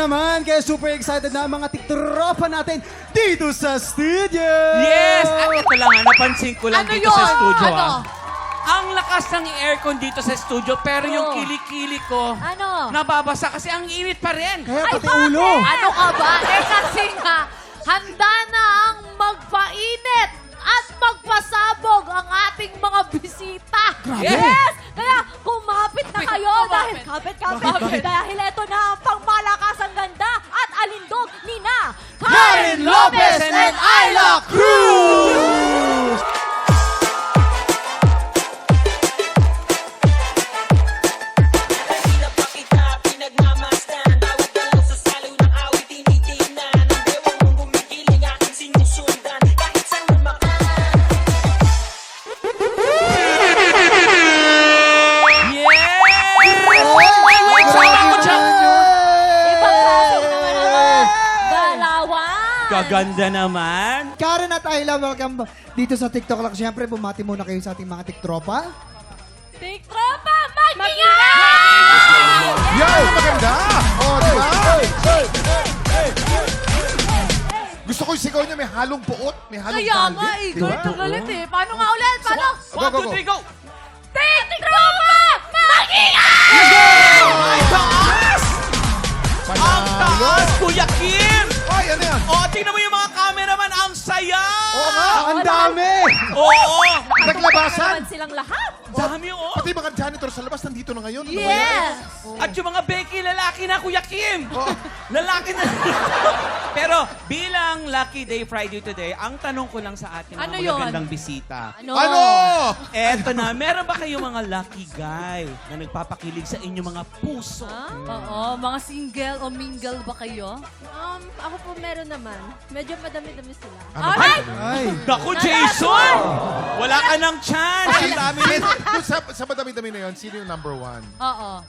naman, kaya super excited na ang mga tiktropa natin dito sa studio! Yes! At ito lang, napansin ko lang Ano dito sa yun? studio. Ano? Ang lakas ng aircon dito sa studio, pero yung kilikili ko, Ano? nababasa kasi ang init pa rin. Kaya pati bakit? ulo! Ano ka ba? Kasi nga, handa na ang magpainit at magpasabog ang ating mga bisita. Yes! Kaya kumapit na kayo dahil kapit. Dahil ito na ang pangmalakasang ganda at alindog ni na Karen Lopez and Ayla Cruz! Gaganda naman. Karen at Ayla, welcome dito sa TikTok lang. Siyempre, bumati muna kayo sa ating mga tiktropa. Tiktropa, mag-ingay! Yan! Maganda! O, di ba? Gusto ko yung sigaw niya may halong puot, may halong Kaya talde. nga eh, Di ba? galit na galit eh. Paano nga ulit? Paano? Go, go, go. 1, 2, 3, go! Tiktropa, mag-ingay! Ay, taas! Ang taas, Kuya Kim! Ay, ano yan? O, tingnan mo yung mga cameraman, ang saya! Oo nga! Ang dami! Oo! Naglabasan! Naman silang lahat. Dami, oh! Pati mga janitor sa labas nandito na ngayon. Ano ba yan? Yes! At yung mga Becky, lalaki na, Kuya Kim! Oo. Lalaki na. Pero bilang Lucky Day Friday today, ang tanong ko lang sa ating Ano mga yun? magagandang bisita. Ano? Ano? Eto na, meron ba kayong mga lucky guy na nagpapakilig sa inyong mga puso? Oo, mga single o mingle ba kayo? Ako po meron naman. Medyo madami-dami sila. Ay! Ay! Naku, Jason! Wala ka ng chance! Ang dami rin. Doon sa madami-dami na yun, sino yung number one? Oo.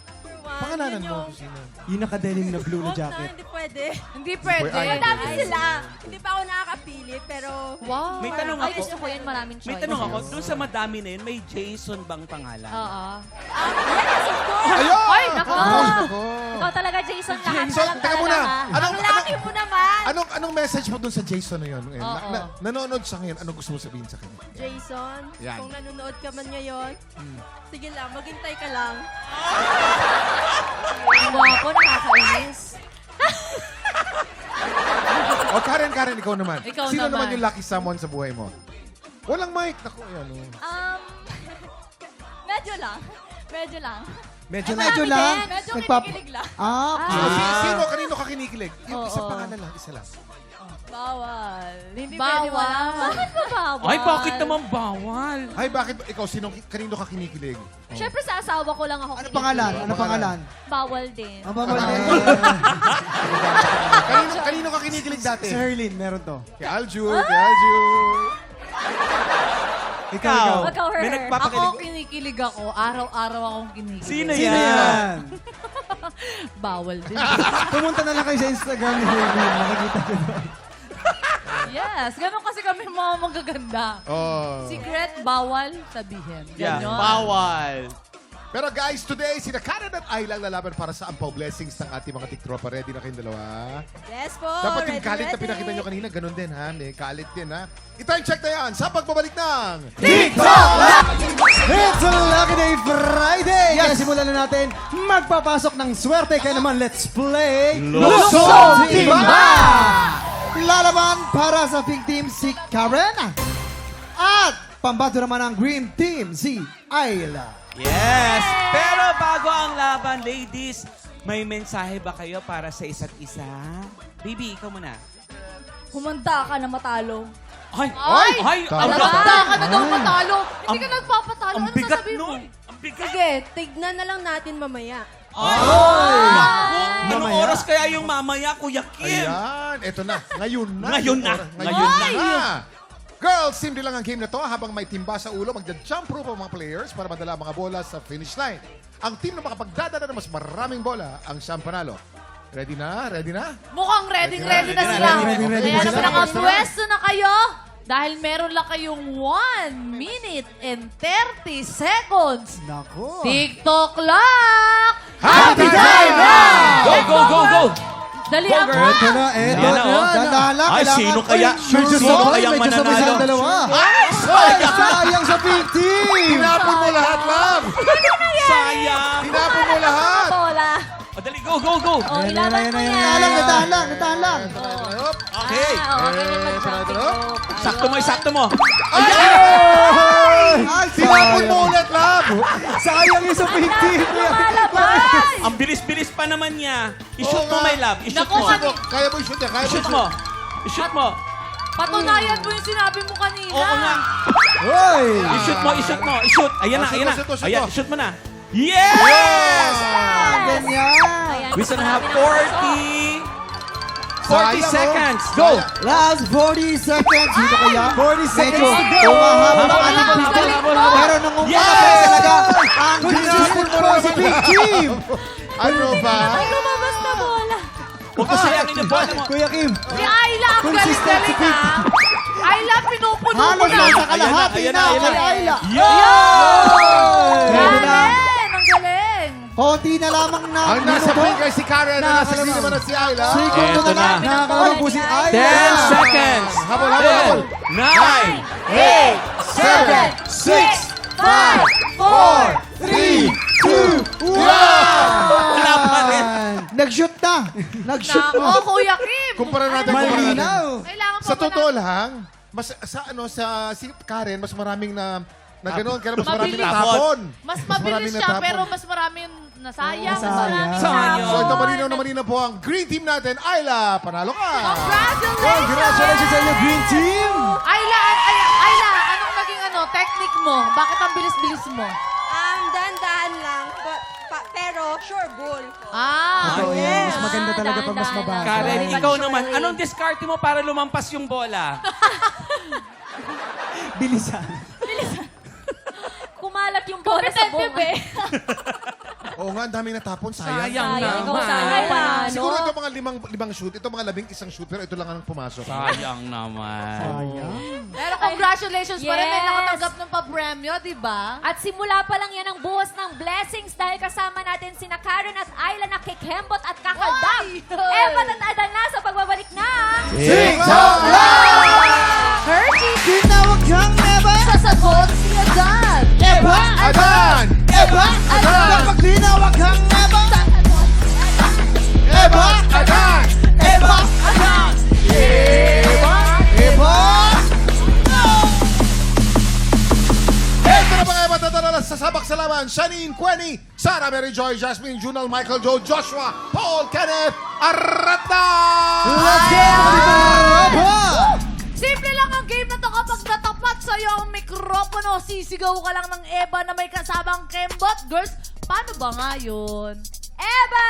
Pangalanan mo. Sino? Yung nakadenim na blue na Huwag na, jacket. hindi pwede. Hindi pwede. Ay, Madami sila. Hindi pa ako nakakapili, pero... Wow. May tanong Ay, ako. gusto ko yan. Maraming choice. May tanong ako, doon sa madami na yun, may Jason bang pangalan? Oo. Yes, of course! Ayun! Ay, nako. Nako. Ikaw talaga, Jason. Lahat So, ka lang teka talaga. muna. ha? Ang laki mo naman! Anong message mo doon sa Jason na yun? Oo. Nanonood siya ngayon, anong gusto mo sabihin sa kanya? Jason, Yan. kung nanonood ka man ngayon, sige lang, maghintay ka lang. Ang gwapo, nakakainis. O Karen, ikaw naman. Ikaw Sino naman. naman yung lucky someone sa buhay mo? Walang mic. Naku, ayan o. Medyo lang. Medyo lang. Medyo lang. Medyo Nagpap- kinikilig lang. Ah, okay. Sino? Kanino ka kinikilig? Yung Oo. isa pangalan lang, isa lang. Bawal. Hindi pwede Bawal. wala. Bakit ba bawal? Ay, bakit naman bawal? Ay, bakit? Ikaw, kanino ka kinikilig? Oh. Siyempre sa asawa ko lang ako Ano pangalan? Ano pangalan? Bawal din. Ang babal Kanino ka kinikilig dati? Si Herlin, meron to. Kay Alju, kay Alju. Ikaw. Ikaw, her. May Ako nagpapakilig. kinikilig ako. Araw-araw akong kinikilig. Sino Sino yan? yan? Bawal din. Pumunta na lang kayo sa Instagram ni Herlin. Makikita ko doon. Yes. Ganon kasi kami mga magaganda. Oh. Secret, bawal, sabihin. Yeah, Ganon. bawal. Pero guys, today, sina Karen at Ayla lalaban para sa ampaw blessings ng ating mga tiktropa. Ready na kayong dalawa? Yes po. Dapat yung ready, kalit na ready. pinakita nyo kanina, ganun din ha. May kalit din ha. I-time check na yan sa pagbabalik ng... It's a Lucky Day Friday! Kaya simulan na natin magpapasok ng swerte. Kaya naman, let's play Lusong Timba! Lalaban para sa pink team si Karen. At pambato naman ang green team si Ayla. Yes! Pero bago ang laban, ladies, may mensahe ba kayo para sa isa't isa? Baby, ikaw muna. Humanda ka na matalo. Ay! Ay! Ang Tama. Humanda ka na daw Ah. matalo. Hindi ka Ang- nagpapatalo. Ang Ano bigat sasabihin mo? nun! Ang bigat! Sige, tignan na lang natin mamaya. Naku! Anong Mamaya. oras kaya yung mamaya, Kuya Kim? Ayan, eto na. Ngayon na. Ngayon na. Ngayon na. Ay! nga. Girls, simple lang ang game na to. Habang may timba sa ulo, magja-jump rope ang mga players para madala ang mga bola sa finish line. Ang team na makapagdadala ng mas maraming bola ang siyang panalo. Ready na? Ready na? Mukhang ready na ready sila. na, ready Kaya na naman sila. nakapwesto na kayo. Dahil meron lang kayong 1 minute and 30 seconds. Nako. TikTok clock! Happy time now! Go, go, go, go! Dalihan mo. Ito na, ito Yan na. na, oh. Dandahan lang. Ay, kailangan- sino kaya? Medyo Sino sabay, kayang medyo sabay mananalo? sa dalawa. Ay, Ay, sayang sa pink team. Tinapon mo lahat, love! Sayang! Tinapon mo lahat! Bola. O, dali, go, go, go! Oh, Ayan, ilaban ayan, mo ayan, yan. ayan. Natahan lang, natahan lang. Okay. Okay na mag-jumping rope. Sakto mo, sakto mo. Ay, Tinapon mo sayang. ulit, love! Sayang yung sa pink team. Lumalabas. Ang bilis-bilis pa naman niya. I-shoot Oo mo, nga. my love. I-shoot Naku, mo. kani- Kaya mo i-shoot yan, kaya mo I-shoot i-shoot. mo. I-shoot mo. Patunayan mo yung sinabi mo kanina. Oo nga. Hoy! I-shoot mo, i-shoot mo. I-shoot. Ayan na, Oh, shoot ayan mo, na. shoot mo, shoot Ayan, mo. shoot mo na. Yes! Ganyan. Ayan, We still have sabi ng 40 Sayang, oh. seconds. Go! Last 40 seconds. Dito kaya? 40 seconds to Medyo go. Humahaba Habol, ang habol, pink team. habol, habol. Pero nangunguna Yes! pa talaga ang Tinapon consistent mo po lang sa naman. pink team. Ano ba? Ay, lumabas na bola. Huwag mo sayangin yung bola mo. Kuya Kim, Si Ayla, ang Consistent galing-galing si Pink. ha. Ayla, pinupuno mo halos na. na sa kalahati Ayan na, na ayan na. kay Ayla. Yo! Pwede na. Galing, ang galing. Konti na lamang na Ang nasa minuto. pink ay si Karen, ang nasa green naman na si Ayla. Segundo Eto na lang. na. Nakakalaro po si Ayla. 10 seconds. Habol, habol, habol. 9, 8, 7, 6, 5, 4, 3, 2, 1. Wala pa rin. Nag-shoot na. Nag-shoot Nako, na. Kuya Kim. Kumpara natin, kumpara natin. Malinaw. Kailangan pa Sa ba totoo na- lang, mas sa si Karen, mas maraming na gano'n, kaya mas maraming Mabilis. natapon. Mas maraming mabilis siya, natapon. pero mas maraming nasayang. Mas Nasayang. maraming Sayang. So ito malinaw na malinaw po ang green team natin. Ayla, panalo ka! Congratulations! Congratulations sa inyo, Green Team. Ayla, anong naging technique mo? Bakit ang bilis-bilis mo? Dahan-dahan lang. Pero sure goal. Ah, Totoo yan. Mas maganda talaga pag mas Dahan-dahan mababa. Karen, Sorry, ikaw but naman, surely. anong diskarte mo para lumampas yung bola? Bilisan. Kumalat yung bola sa bunga. Oo nga, ang daming natapon. Sayang. Sayang Sayang, ikaw naman. sayang pa. Siguro ito mga limang shoot. Ito mga 11 shoot, pero ito lang ang pumasok. Sayang naman. pero congratulations pa rin. May Yes. nakatanggap ng pa-premyo, di ba? At simula pa lang yan ang buhos ng blessings dahil kasama natin sina Karen at Ayla na kikembot at kakaldam. Oy! Evan at Adan na sa pagbabalik na. TikTok Hershey, Tinawag kang Eva. sasagot si Adan. Eva. Adan! Eva. Kapag tinawag kang Eva. Eva. Adan! Eva. Eva. Eva. Ito na mga matatala sa sabak sa laban. Shanine, Quenny, Sarah, Mary Joy, Jasmine, Junal, Michael, Joe, Joshua, Paul, Kenneth, Arata! Let's go. Eva. Simple lang ang game na to kapag natapat sa'yo ang mikropono, sisigaw ka lang ng Eva na may kasamang kembot. Girls, paano ba nga yun? Eva!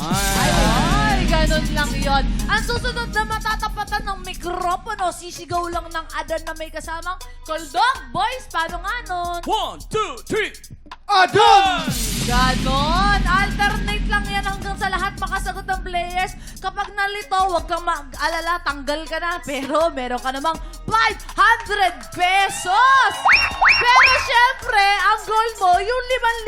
Ay, ganun lang yon. Ang susunod na matatapatan ng mikropono, sisigaw lang ng Adan na may kasamang koldog. Boys, paano nga nun? 1, 2, 3. Adon. Ganon. Alternate lang yan hanggang sa lahat makasagot ng players. Kapag nalito, huwag kang mag-alala, tanggal ka na. Pero meron ka namang 500 pesos! Pero syempre, ang goal mo, yung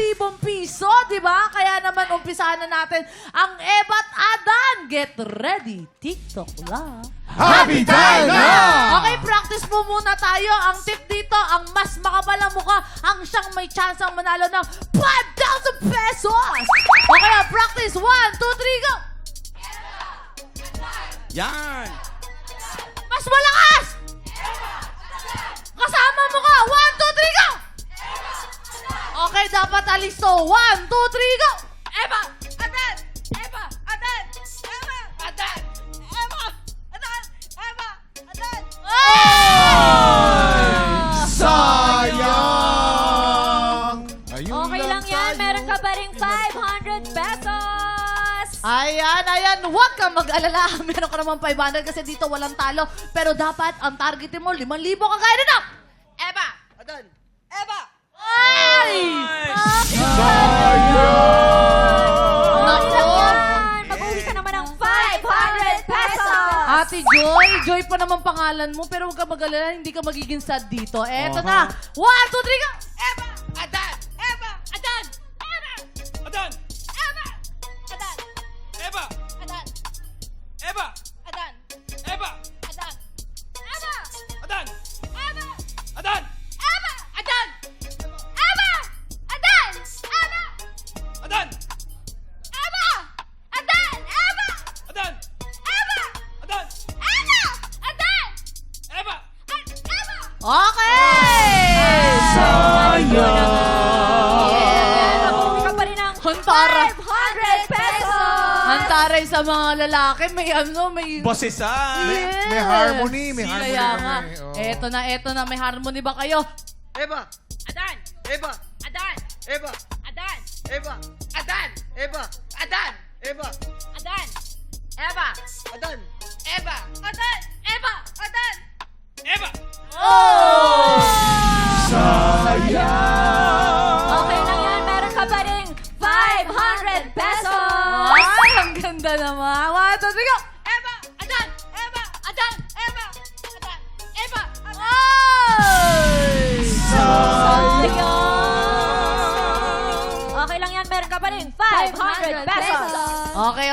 5,000 piso, di ba? Kaya naman, umpisahan na natin ang Eva at Adan. Get ready, TikTok lang. Happy time na. Okay, practice mo muna tayo. Ang tip dito, ang mas makapal ang mukha, ang siyang may chance ang manalo ng 5,000 pesos! Okay, practice. 1, 2, 3, go! Yan. Mas malakas! Kasama mo ka! 1, 2, 3, go! Okay, dapat alisto. 1, 2, 3, go! Eva! Adan! Eva! Adan! Eva! Adan! Eva! Adan! Eva! Adan! Sayang! Ayun Okay lang yan. tayo. Meron ka pa rin 500 pesos. Ayan, ayan. Huwag kang mag-alala. Meron ka naman 500 kasi dito walang talo. Pero dapat ang targetin mo, 5,000 kagaya na. Eva! Adan! Eva! Ay! Okay lang yan. Mag-uwi ka naman ng 500 pesos. Ate Joy, Joy pa naman pangalan mo, pero huwag ka mag-alala, hindi ka magiging sad dito. Eto na. 1, 2, 3, go! Eva! Adan! Eva! Adan! Eva! Adan! Eva! Adan! Eva! Adan! Hantaray. 500 pesos! Hantaray sa mga lalaki. May may... Boses-an. Yes. May harmony, may harmony Kaya nga. kami, oo. Eto na. May harmony ba kayo? Eva! Adan! Eva! Adan! Eva! Adan! Eva! Adan! Eva! Adan! Eva! Adan! Eva! Adan! Eva! Adan! Eva! Adan! Eva! Okay lang yan, meron ka pa rin 500 pesos! Ay, ang ganda naman. 1, 2, 3, go! Eva! Adan! Eva! Adan! Eva! Adan! Eva! Adan! Ay! Okay lang yan, meron ka pa rin 500 pesos! Okay.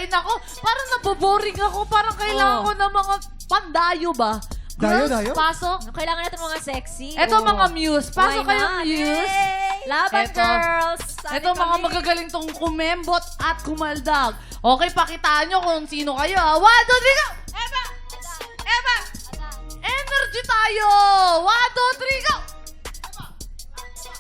Nako, parang naboboring ako. Parang kailangan ko ng mga pandayo ba? Dayo, Girls, dayo. Pasok. Kailangan natin mga sexy. Eto mga muse. Pasok Why kayo, not? muse. Yay! Laban, Eto. girls! Ito mga magagaling tong kumembot at kumaldag. Okay, pakitaan nyo kung sino kayo. 1, 2, 3, go! Eva! Eva! Energy tayo! 1, 2, 3, go!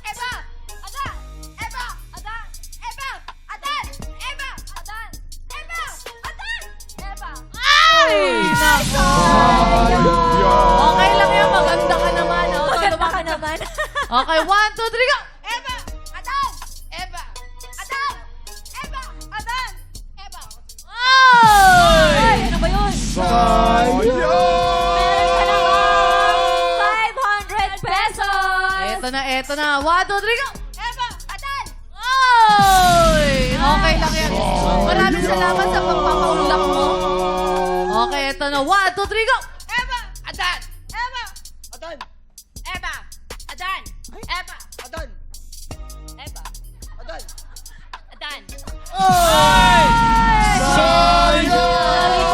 Eva! Adan! Eva! Adan! Eva! Adan! Eva! Adan! Eva! Adan! Eva! Ay! Nako! Okay lang yan. Maganda ka naman. Oh. Maganda ka naman. Okay, 1, 2, 3, go! Eva! Adan! Eva! Adan! Eva! Adan! Eva! Ay! Ano ba yun? Sayang! Meron ka naman 500 pesos! Eto na. 1, 2, 3, go! Eva! Adan! Ay! Okay lang yan. Maraming salamat sa pagpapaulak mo. Okay, eto na. 1, 2, 3, go! Eva! Adan! Eva! Adan! Eva! Adan! Eva! Adan! Eva! Adan! Adan! Okay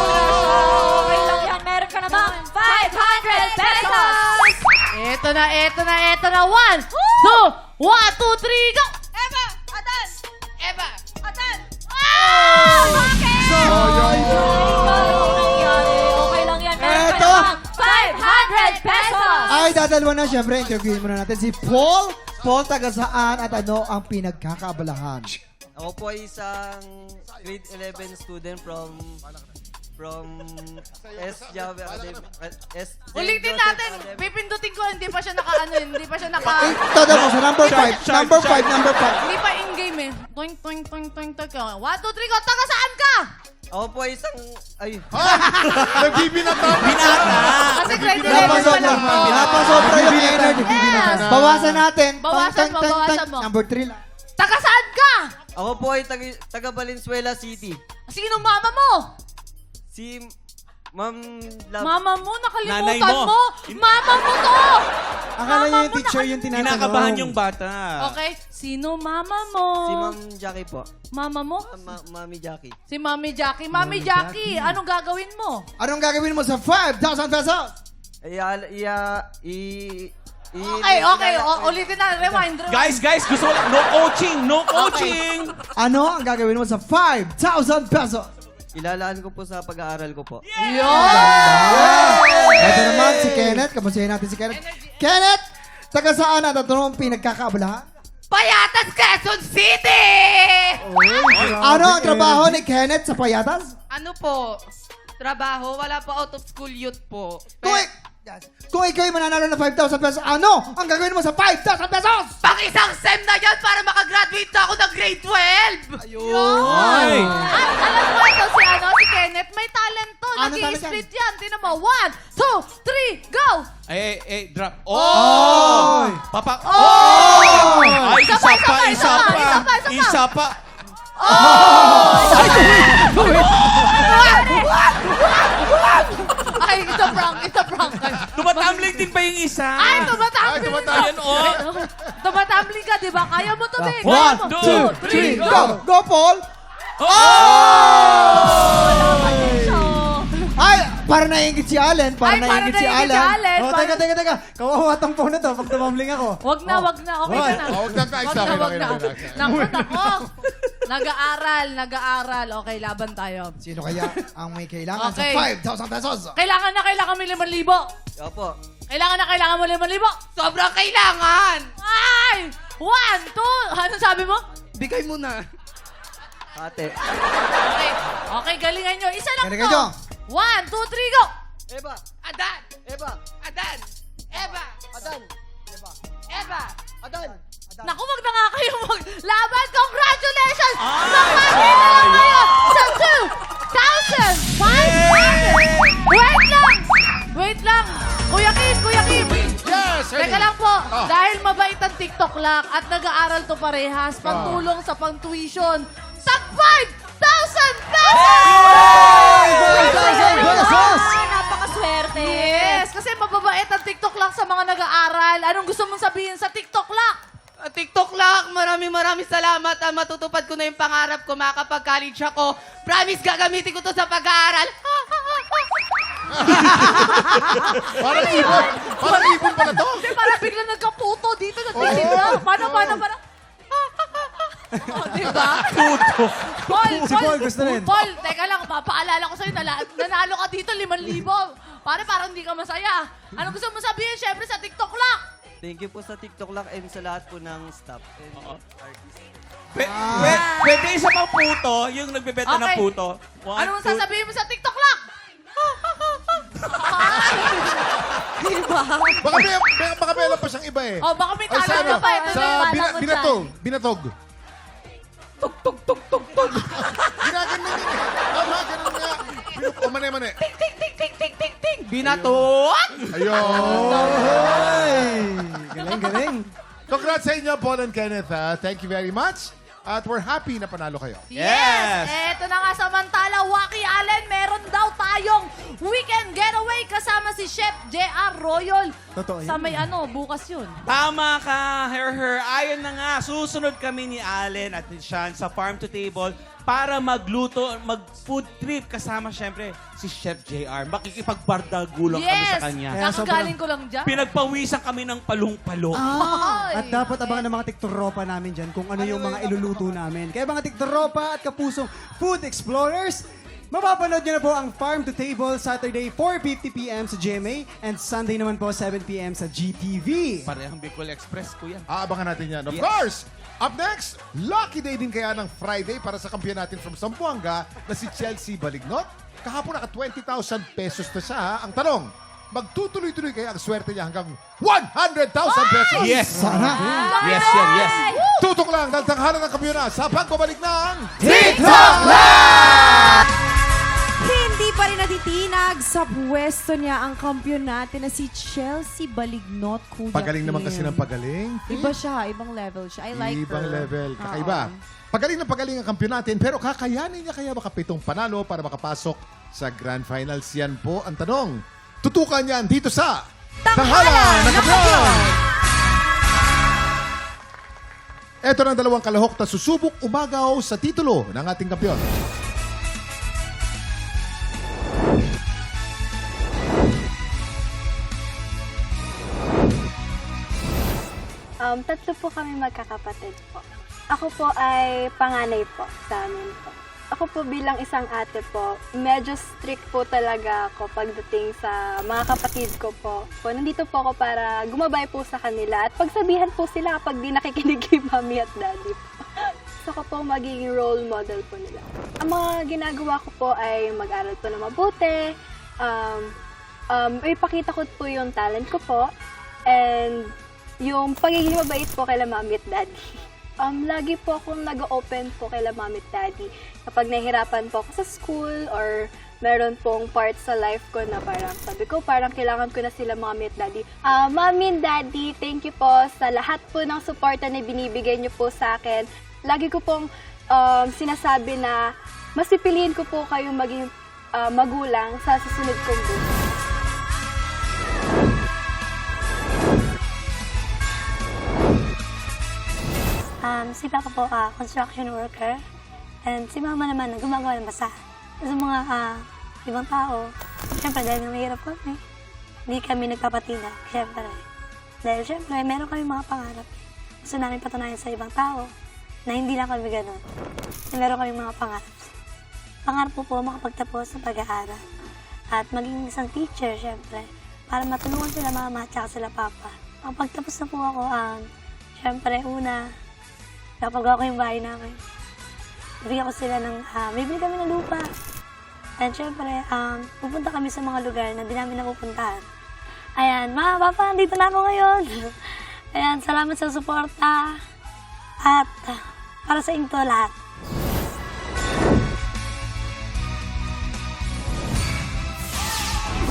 lang yan, meron ka naman 500 pesos! Eto na. 1, 2, 1, 2, 3, go! Eva! Adan! Eva! Adan! Okay lang yan, meron ka Eto. naman 500 pesos! Ay, dadalwa na. Siyempre, interviewin muna natin si Paul. Paul, taga saan at ano ang pinagkakaabalahan? Ako po ay isang grade 11 student from S. Jave Academy. S. Ulitin natin. Pipindutin ko. Hindi pa siya Hindi pa siya Ito daw po sa number 5. Number 5. Hindi pa in-game eh. Toing. 1, 2, 3, go. Taga saan ka? Ako po ay isang... Ay, Nagbibinatan! Kasi grade 11 pa lang to. Napasobra yung energy. Yes. Bawasan natin. Bawasan mo. Number 3 lang. Taga saan ka? ako po ay taga Valenzuela City. Sino mama mo? Si Ma'am Love. Mama mo, Nanay nakalimutan mo. mo. Mama mo to. Akala niya yung teacher yung tinatanong. Kinakabahan yung bata. Okay, sino mama mo? Si Ma'am Jackie po. Mama mo? Mami Jackie. Si Mami Jackie. Mami Jackie, anong gagawin mo? Anong gagawin mo sa 5,000 pesos? Okay. Ulitin na. Rewind. Guys, gusto ko lang. No coaching. Ano ang gagawin mo sa 5,000 pesos? Ilalaan ko po sa pag-aaral ko po. Ito naman si Kenneth. Kamustahin natin si Kenneth. Kenneth! Taga saan at ano ang pinagkakaabalahan? Payatas, Quezon City! Ano ang trabaho ni Kenneth sa Payatas? Ano po? Trabaho? Wala po, out of school youth po. Kung ikaw ay mananalo ng 5,000 pesos, ano ang gagawin mo sa 5,000 pesos? Pang isang SEM na yan para makagraduate na ako ng grade 12! Ay! Alam mo ito si Kenneth, may talent to. Ano Nag-i-split yan. Tinan mo. 1, 2, 3, go! Drop. Oy! Papa. Ay, isa pa. Ay, it's a prank. Tumatambling din pa yung isa. Ay, tumatambling. Ayan, Tumatambling ka, di ba? Kaya mo to, Bing. 1, 2, 3, go! Go, Paul! Ay, para naiingit si Allen. Ay, para naiingit si Allen. Oh, teka. Kawawa tong phone na to pag tumambling ako. Wag na. Okay ka na. Huwag na guys. Wag na. Nako. Nag-aaral. Okay, laban tayo. Sino kaya ang may kailangan Okay. sa 5,000 pesos? Kailangan mo 5,000. Opo. Kailangan mo 5,000. Sobrang kailangan. Ay! 1, 2. Ano sabi mo? Bigay mo na. Ate. Okay, okay, galingan nyo. Isa lang Galingan to. nyo. 1, 2, 3, go! Eva. Adan! Eva. Adan! Eva! Adan. Eva. Eva! Adan. Naku, wag na nga kayo maglaban. Congratulations! Ay! Nakakita na kayo sa 2,500! Wait lang! Kuya Kim! Yes! Teka lang po, Oh. dahil mabait ang TikTok lang at nag-aaral to parehas, pantulong sa pang-tuition, tag 5,000 pesos! Napakaswerte. Yes, kasi mababait ang TikTok lang sa mga nag-aaral. Anong gusto mong sabihin sa TikTok lang? TikTok lang, maraming salamat. Matutupad ko na yung pangarap ko, makakapag-college ako. Promise, gagamitin ko to sa pag-aaral. Parang ibon. Parang ibon pala to. Hindi, parang biglang nagkaputo dito. Nagtitin na. Paano? Oh, diba? Paul, Si Paul gusto rin. Paul, teka lang, papaalala ko sa'yo, nanalo ka dito, 5,000. Parang hindi ka masaya. Anong gusto mo sabihin? Siyempre sa TikTok lang. Thank you po sa TikTok lang and sa lahat po ng staff and artist. Pwede isa pang puto, yung nagbebenta ng Okay. puto. Anong sasabihin mo sa TikTok lang? Diba? Baka meron pa siyang iba eh. Oh, baka may Ay, sa talent ka pa. Ito Sa na yung bala mo binatog. dyan. Binatog. Tug. Ginaganon yun eh. Tama, ganun nga. O, mani. Ting! Binatot! Ayun. Ay! Galing. Congrats sa inyo, Paul and Kenneth. Thank you very much. At we're happy na panalo kayo. Yes! Eto na nga, samantala, Waki Allen, meron daw tayong weekend getaway kasama si Chef J.R. Royal. Totoo Sa yan. may bukas yun. Tama ka, her. Ayon na nga, susunod kami ni Allen at ni Sean sa Farm to Table para magluto, mag-food trip kasama syempre si Chef JR. Makikipagbardagulang kami sa kanya. Kaya Kakagaling ko lang dyan. Pinagpawisan kami ng palong-palo. Ay. At dapat abangan ng mga tiktoropa namin dyan kung ano yung mga iluluto namin. Kaya mga tiktoropa at kapusong food explorers, mapapanood nyo na po ang Farm to Table Saturday 4:50 p.m. sa GMA and Sunday naman po 7 p.m. sa GTV. Parehang Bicol Express, kuya. Aabangan natin yan. Of course! Up next, lucky day din kaya ng Friday para sa kampiyon natin from Zamboanga na si Chelsea Balignot. Kahapon naka 20,000 pesos na siya. Ha? Ang tanong, magtutuloy-tuloy kaya ang swerte niya hanggang 100,000 pesos? Yes! Sana. Yes. Tutok lang dahil tanghalan ng kampiyon na sa pagbabalik ng TikTok Hindi pa rin natitinag sa pwesto niya ang kampiyon natin na si Chelsea Balignot. Kuya Pagaling naman Kim. kasi ng pagaling. Iba siya, ibang level siya. I like Ibang her. level. Kakaiba. Oo. Pagaling na pagaling ang kampiyon natin, pero kakayanin niya kaya baka 7 panalo para makapasok sa Grand Finals? Yan po ang tanong. Tutukan yan dito sa Tanghalan ng Kampiyon! Ito ng dalawang kalahok na susubok umagaw sa titulo ng ating kampiyon. Tatlo po kami magkakapatid po. Ako po ay panganay po sa amin po. Ako po bilang isang ate po, medyo strict po talaga ako pagdating sa mga kapatid ko po. Nandito po ako para gumabay po sa kanila at pagsabihan po sila kapag di nakikinig kay mami at daddy po. Gusto ko po magiging role model po nila. Ang mga ginagawa ko po ay mag-aral po na mabuti, ipakita ko po yung talent ko po, and yung pagiging mabait po kay mami at daddy. Lagi po akong nag-open po kay mami at daddy. Kapag nahihirapan po ako sa school or meron pong part sa life ko na parang sabi ko, parang kailangan ko na sila mami at daddy. Mami and daddy, thank you po sa lahat po ng suporta na binibigay niyo po sa akin. Lagi ko pong sinasabi na mas pipiliin ko po kayong maging magulang sa susunod kong buhay. Si Papa po, construction worker. And si Mama naman, gumagawa ng basahan. Sa mga ibang tao, siyempre dahil mahirap kami, hindi kami nagpapatina, siyempre. Dahil siyempre, meron kami mga pangarap. Gusto namin patunayan sa ibang tao na hindi lang kami ganun. Na meron kami mga pangarap. Pangarap po makapagtapos ng pag-aaral. At maging isang teacher, siyempre, para matulungan sila Mama at sila Papa. Ang pagtapos na po ako, siyempre, una, Kapagawa ko yung bahay namin. Bibigyan ko sila ng, bibili kami ng lupa. And syempre, pupunta kami sa mga lugar na di namin napupuntahan. Ayan, ma, papa, dito na ako ngayon. Ayan, salamat sa suporta. At para sa inyo lahat.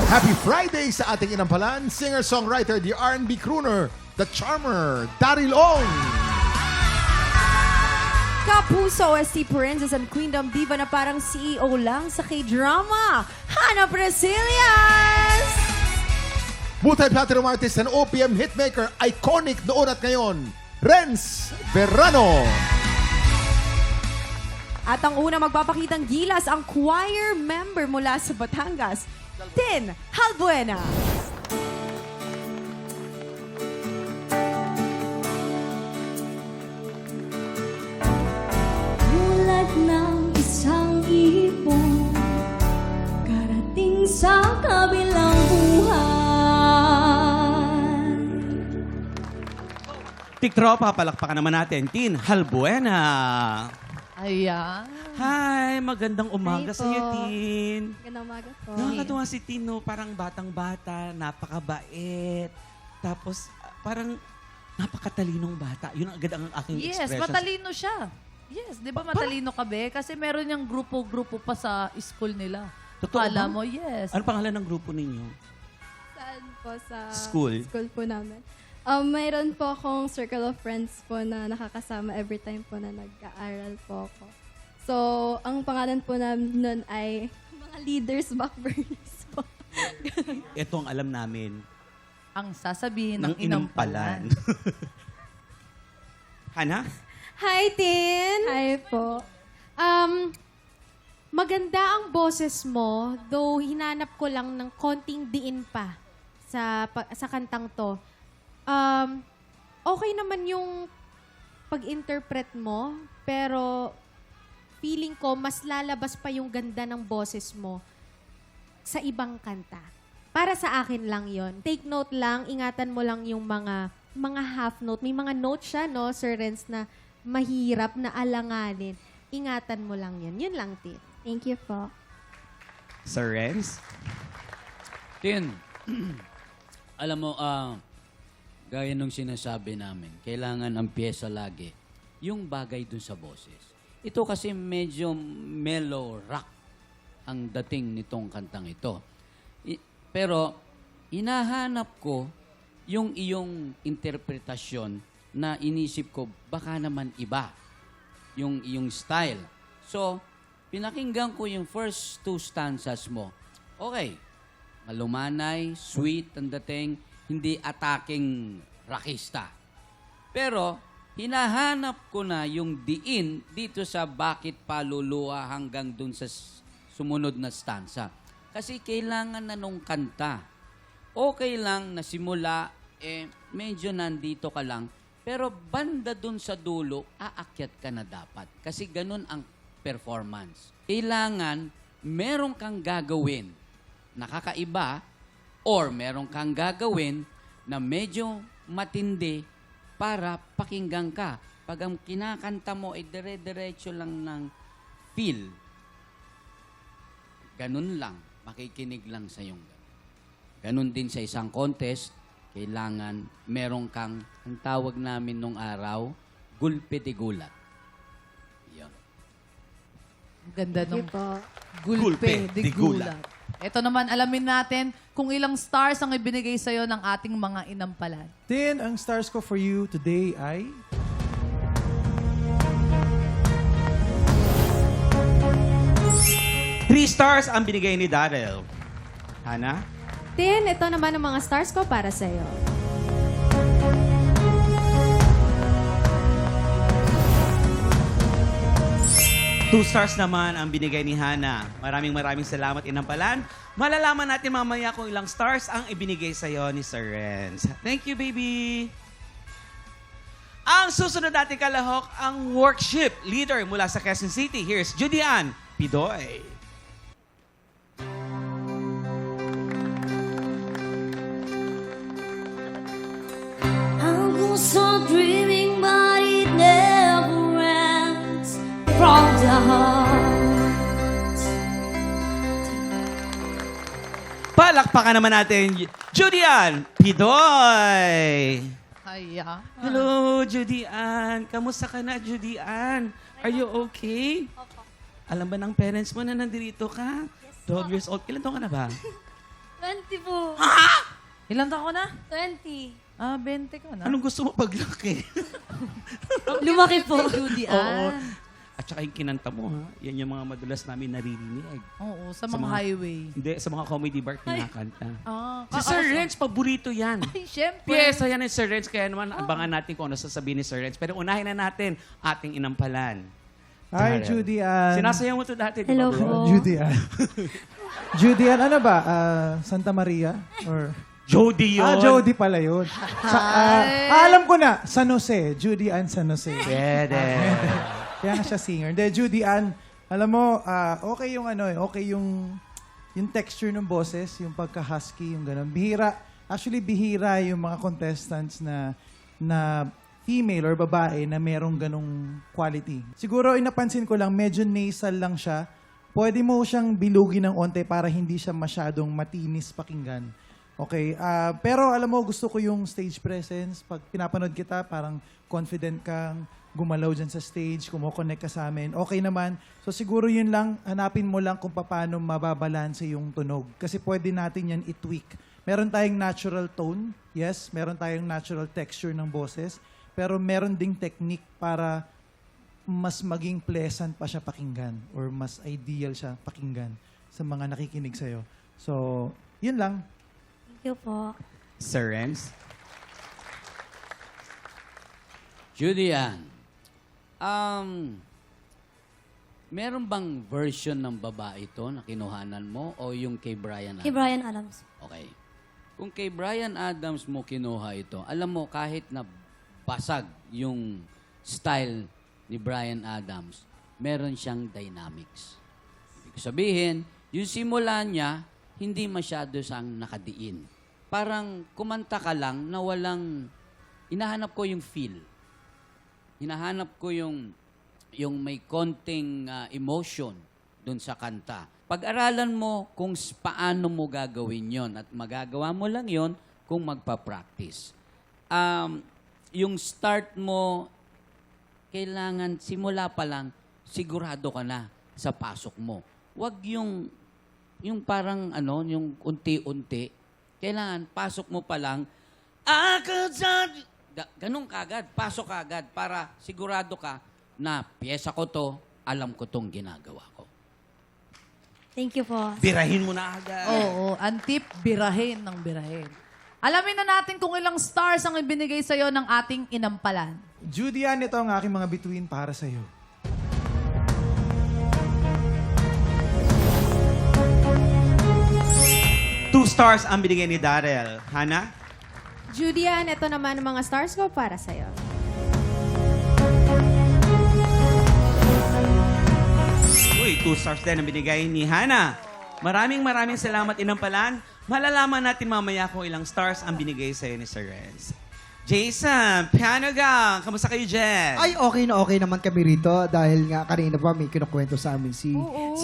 Happy Friday sa ating inampalan, singer-songwriter, the R&B crooner, the charmer, Daryl Ong. Kapuso OST Princess and Queendom Diva na parang CEO lang sa K-drama, Hannah Brazilias! Multi-platinum artist and OPM hitmaker, iconic noon at ngayon, Renz Verano. At ang una magpapakitang gilas ang choir member mula sa Batangas, Tin Halbuena. Mulat ng isang ibon, karating sa kabilang buhay. Tiktropa, palakpakan naman natin. Tin Halbuena. Ayan. Hi, magandang umaga Hi sa iyo, po. Tin. Magandang umaga po. Nakakatuwa si Tin, no? Parang batang-bata, napakabait. Tapos, parang napakatalinong bata. Yun ang agad ang aking Yes, expression. matalino siya. Yes, di ba matalino ka, be? Kasi meron niyang grupo-grupo pa sa school nila. Totoo Akala ba? mo, yes. Ano pangalan ng grupo ninyo? Saan po sa School? school po namin? Mayroon po akong circle of friends po na nakakasama every time po na nag-aaral po ako. So, ang pangalan po namin nun ay mga leaders backburners po. Ito ang alam namin Ang sasabihin ng ng inampalan. Hana? Hi, Tin! Hi po. Maganda ang boses mo, though hinanap ko lang ng konting diin pa sa kantang to. Okay naman yung pag-interpret mo, pero feeling ko mas lalabas pa yung ganda ng boses mo sa ibang kanta. Para sa akin lang yon. Take note lang, ingatan mo lang yung mga half note. May mga note siya, no, Sir Renz, na mahirap na alanganin. Ingatan mo lang yan. Yun lang, Tin. Thank you po. Sir Renz? Tin, alam mo, gaya nung sinasabi namin, kailangan ang pyesa lagi yung bagay dun sa boses. Ito kasi medyo mellow rock ang dating nitong kantang ito. Pero hinahanap ko yung iyong interpretasyon na inisip ko baka naman iba yung iyong style. So, pinakinggan ko yung first two stanzas mo. Okay, malumanay, sweet ang dating, hindi attacking rockista. Pero, hinahanap ko na yung diin dito sa bakit paluluwa hanggang dun sa sumunod na stanza. Kasi kailangan na nung kanta. Okay lang na simula, medyo nandito ka lang, pero banda dun sa dulo, aakyat ka na dapat. Kasi ganun ang performance. Kailangan meron kang gagawin na kakaiba or meron kang gagawin na medyo matindi para pakinggan ka. Pag ang kinakanta mo ay dire-diretso lang ng feel, ganun lang, makikinig lang sa iyong ganun. Ganun din sa isang contest, kailangan meron kang, ang tawag namin nung araw, gulpe de gulat. Yan. Ganda Thank you nung po. Gulpe de gulat. Ito naman, alamin natin kung ilang stars ang ibinigay sa'yo ng ating mga inampalan. Tin, ang stars ko for you today ay... Three stars ang binigay ni Daryl. Hana? Tin, ito naman ang mga stars ko para sa'yo. Two stars naman ang binigay ni Hana. Maraming salamat, inampalan. Malalaman natin mamaya kung ilang stars ang ibinigay sa'yo ni Sir Renz. Thank you, baby! Ang susunod natin kalahok, ang workship leader mula sa Quezon City. Here's Judy Ann Pidoy. I was so dreaming, but it never Palakpakan naman natin, Judy Ann Pidoy. Hiya. Hello, Judy Ann. Kamusta ka na, Judy Ann? Are you okay? Alam ba ng parents mo na nandito ka? 12 years old. Ilan taon ka na ba? 20 po. Ilan taon ko na? 20. 20 ko na. Anong gusto mo paglaki? Lumaki po. Judy Oo. At saka yung kinanta mo, ha? Yan yung mga madalas namin naririnig. Oo, sa Sa mga mga- highway. Hindi, sa mga comedy bar kinakanta. Ah, Si Sir Renz, paborito yan. Ay, syempre. Pyesa yan ni Sir Renz, kaya naman abangan natin kung ano sasabihin ni Sir Renz. Pero unahin na natin ating inampalan. Hi, Darren. Judy Ann. Sinasayaw mo to dati, di ba, Hello bro? po. Judy Ann. Judy Ann, ano ba? Santa Maria? Or... Jody yun. Jody pala yun. Alam ko na, San Jose. Judy Ann San Jose. Pwede. Kaya nga siya singer. Hindi, Judy Ann, alam mo, okay yung okay yung texture ng boses, yung pagka-husky, yung gano'n. Bihira yung mga contestants na female or babae na merong ganong quality. Siguro, napansin ko lang, medyo nasal lang siya. Pwede mo siyang bilugin ng onte para hindi siya masyadong matinis pakinggan. Okay, pero alam mo, gusto ko yung stage presence. Pag pinapanood kita, parang confident kang gumalaw dyan sa stage, kumokonect ka sa amin. Okay naman. So siguro yun lang, hanapin mo lang kung paano mababalanse yung tunog. Kasi pwede natin yan i-tweak. Meron tayong natural tone, yes. Meron tayong natural texture ng boses. Pero meron ding technique para mas maging pleasant pa siya pakinggan or mas ideal siya pakinggan sa mga nakikinig sa'yo. So, yun lang. Thank you po. Sir Renz? Judy Ann, meron bang version ng babae ito na kinuhanan mo o yung kay Bryan Adams? Kay Bryan Adams. Okay. Kung kay Bryan Adams mo kinuha ito, alam mo, kahit na basag yung style ni Bryan Adams, meron siyang dynamics. Ibig sabihin, yung simula niya, hindi masyado siyang nakadiin. Parang kumanta ka lang na walang, hinahanap ko yung feel. Hinahanap ko yung may konting emotion dun sa kanta. Pag-aralan mo kung paano mo gagawin yon at magagawa mo lang yon kung magpa-practice. Yung start mo, kailangan simula pa lang, sigurado ka na sa pasok mo. Huwag yung parang yung unti-unti. Kailangan pasok mo pa lang, ganun kagad, pasok kagad para sigurado ka na piyesa ko to, alam ko tong ginagawa ko. Thank you po. Birahin mo na agad. Oo, ang tip, birahin ng birahin. Alamin na natin kung ilang stars ang ibinigay sa'yo ng ating inampalan. Judy Ann, ito ang aking mga bituin para sa'yo. Two stars ang binigay ni Darrell. Hana? Judy Ann, ito naman ang mga stars ko para sa'yo. Uy, 2 stars din ang binigay ni Hana. Maraming salamat, inampalan. Malalaman natin mamaya kung ilang stars ang binigay sa'yo ni Sir Renz. Jason, piano gang. Kamusta kayo dyan? Ay, okay naman kami rito dahil nga kanina pa may kinukwento sa amin si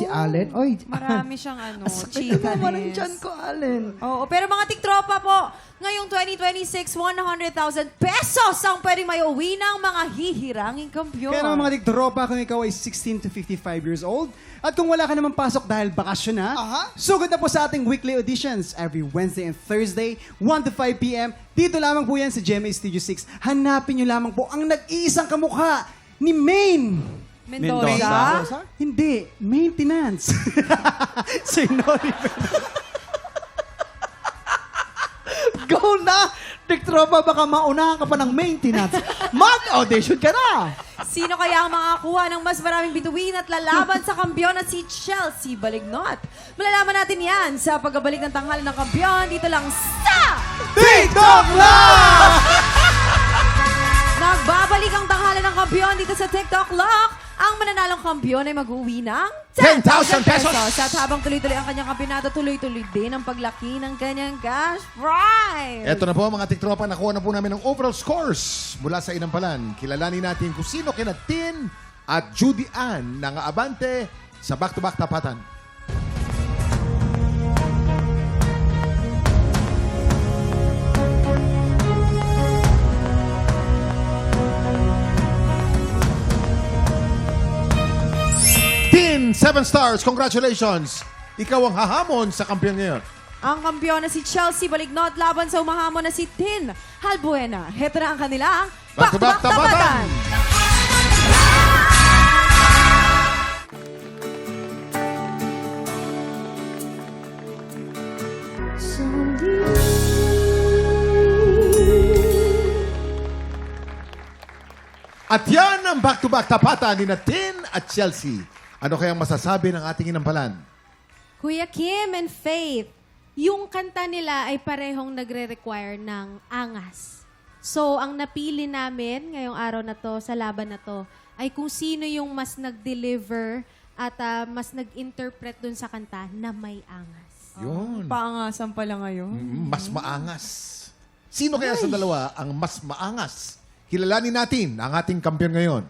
Allen. Oy, Marami siyang sakit chika naman ang tiyan ko, Allen. Oo, pero mga tiktropa po, ngayong 2026, 100,000 pesos ang pwedeng may uwi ng mga hihiranging kampiyon. Kaya naman mga tiktropa, kung ikaw ay 16 to 55 years old, at kung wala ka naman pasok dahil bakasyon na, sugod na po sa ating weekly auditions every Wednesday and Thursday, 1 to 5 p.m. Dito lamang po yan sa GMA Studio 6. Hanapin nyo lamang po ang nag-iisang kamukha ni Maine. Mendoza? Hindi, maintenance. Sir Nori. Go na! Tiktropa, baka maunahan ka pa ng maintenance. Mag-audition ka na! Sino kaya ang makakuha ng mas maraming bituin at lalaban sa kampiyon na si Chelsea Balignot? Malalaman natin yan sa pagbabalik ng tanghali ng kampiyon dito lang sa TikTok Lock! Nagbabalik ang tanghali ng kampiyon dito sa TikTok Lock. Ang mananalong kampiyon ay mag-uwi ng 10,000 pesos! At habang tuloy-tuloy ang kanyang kampyonato, tuloy-tuloy din ang paglaki ng kanyang cash prize. Eto na po mga tiktropa, nakuha na po namin ang overall scores mula sa inampalan. Kilalanin natin kung sino kina Tin, at Judy Ann ng Abante sa back-to-back tapatan. Team 7 Stars, congratulations! Ikaw ang hahamon sa kampiyon ngayon. Ang kampiyon na si Chelsea Balignot laban sa umahamon na si Tin Halbuena. Heto na ang kanilang Back-to-back tapatan! At yan ang back-to-back tapatan ni Tin at Chelsea. Ano kayang masasabi ng ating inampalan? Kuya Kim and Faith, yung kanta nila ay parehong nagre-require ng angas. So, ang napili namin ngayong araw na to, sa laban na to, ay kung sino yung mas nag-deliver at mas nag-interpret dun sa kanta na may angas. Yun. Paangasan pala ngayon. Mas maangas. Sino kaya sa dalawa ang mas maangas? Kilalanin natin ang ating kampiyon ngayon.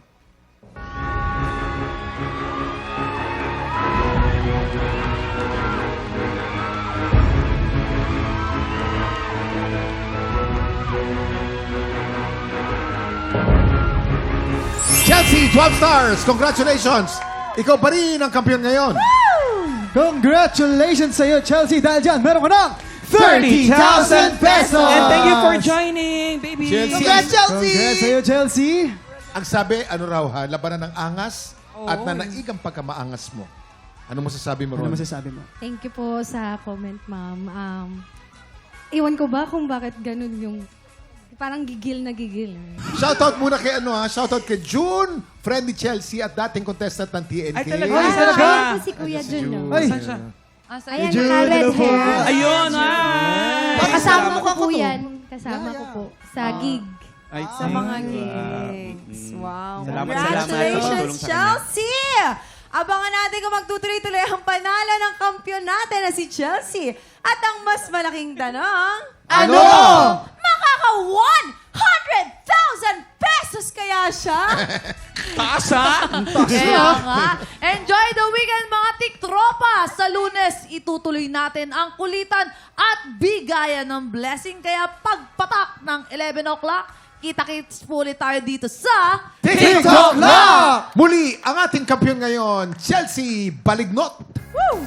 Chelsea, 12 stars! Congratulations! Ikaw pa rin ang kampiyon ngayon. Congratulations sa iyo, Chelsea. Dahil dyan, meron ka ng 30,000 pesos! And thank you for joining, baby! Chelsea. Congrats sa iyo, Chelsea! Ang sabi, ano raw ha, labanan ng angas at nanaig ang pagkamaangas mo. Ano masasabi mo, Ron? Ano masasabi mo? Thank you po sa comment, ma'am. Iwan ko ba kung bakit ganun yung parang gigil na gigil. Shoutout muna kay Shoutout kay June, friend ni Chelsea at dating contestant ng TNT. Ay, talaga? Ay, talaga? Ayan po si Kuya Jun. no? Ay, Saan siya? Ayan, Jun, naka-red hello po. hair. Ayun, ay! Kasama ko po yan. Kasama ko po sa gig. Ay, Sa mga gigs. Wow. Salamat, Congratulations, salamat sa pagtulong sa Chelsea! Abangan natin kung magtutuloy-tuloy ang panalo ng kampiyon natin na si Chelsea. At ang mas malaking tanong, Ano? Makaka 100,000 pesos kaya siya? Taas, ha? Kaya nga. Enjoy the weekend mga tiktropa! Sa Lunes, itutuloy natin ang kulitan at bigayan ng blessing. Kaya pagpatak ng 11 o'clock, kita-kits po ulit tayo dito sa TikTok Lock! Muli, ang ating kampiyon ngayon, Chelsea Balignot. Woo!